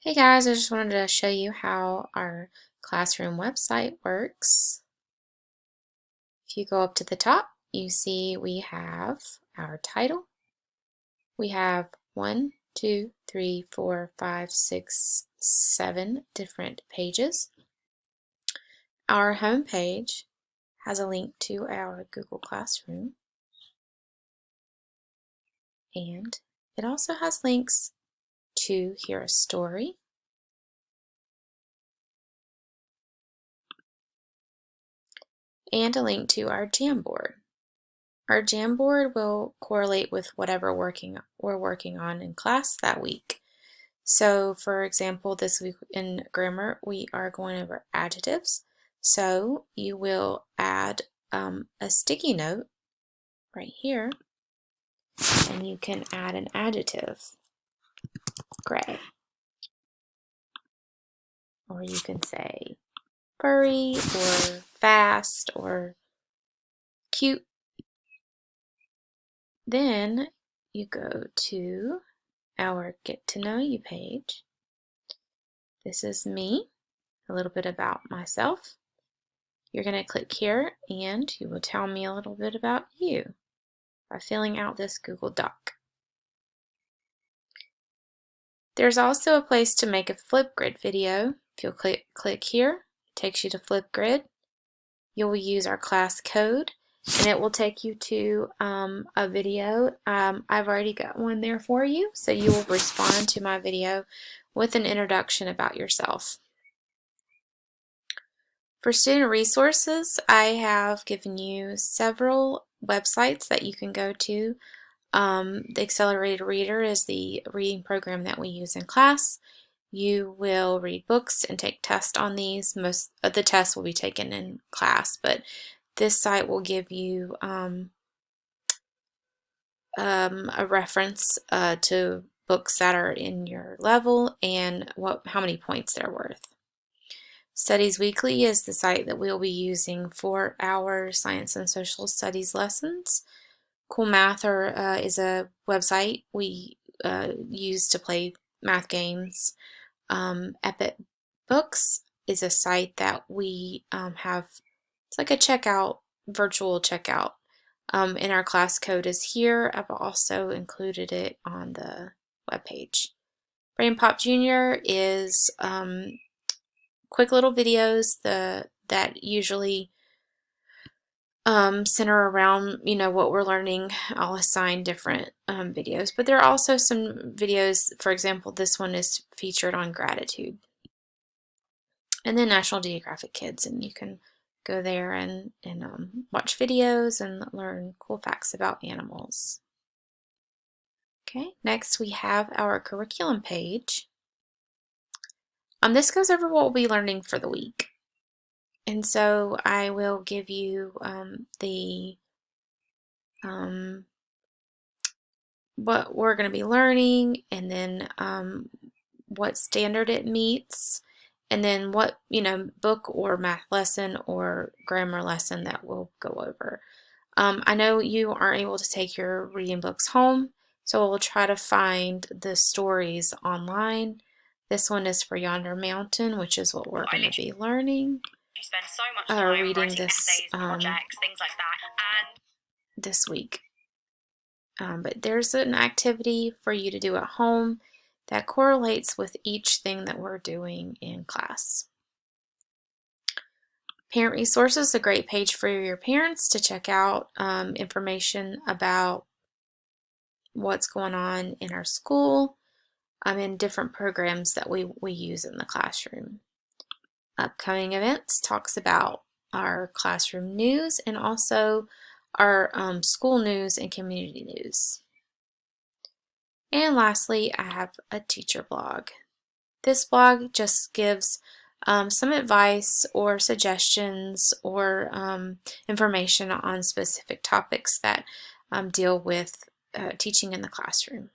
Hey guys, I just wanted to show you how our classroom website works. If you go up to the top, you see we have our title. We have 1, 2, 3, 4, 5, 6, 7 different pages. Our home page has a link to our Google Classroom, and it also has links to hear a story, and a link to our Jamboard. Our Jamboard will correlate with whatever we're working on in class that week. So for example, this week in grammar, we are going over adjectives. So you will add a sticky note right here, and you can add an adjective, gray. Or you can say furry, or fast, or cute. Then you go to our Get to Know You page. This is me, a little bit about myself. You're going to click here and you will tell me a little bit about you by filling out this Google Doc. There's also a place to make a Flipgrid video. If you'll click here, it takes you to Flipgrid. You will use our class code and it will take you to a video. I've already got one there for you, so you will respond to my video with an introduction about yourself. For student resources, I have given you several websites that you can go to. The Accelerated Reader is the reading program that we use in class. You will read books and take tests on these. Most of the tests will be taken in class, but this site will give you a reference to books that are in your level and how many points they're worth. Studies Weekly is the site that we'll be using for our science and social studies lessons. Cool Mather is a website we use to play math games. Epic Books is a site that we have, it's like a checkout, virtual checkout. And our class code is here. I've also included it on the webpage. BrainPop Jr. is quick little videos that usually center around what we're learning. I'll assign different videos, but there are also some videos. For example, this one is featured on gratitude. And then National Geographic Kids, and you can go there and watch videos and learn cool facts about animals. Okay, next we have our curriculum page. This goes over what we'll be learning for the week. And so I will give you what we're going to be learning, and then what standard it meets, and then what book or math lesson or grammar lesson that we'll go over. I know you aren't able to take your reading books home, so we'll try to find the stories online. This one is for Yonder Mountain, which is what we're going to be learning. You spend so much time reading this essays, projects, things like that, and this week. But there's an activity for you to do at home that correlates with each thing that we're doing in class. Parent Resources is a great page for your parents to check out information about what's going on in our school and different programs that we use in the classroom. Upcoming events talks about our classroom news and also our school news and community news. And lastly, I have a teacher blog. This blog just gives some advice or suggestions or information on specific topics that deal with teaching in the classroom.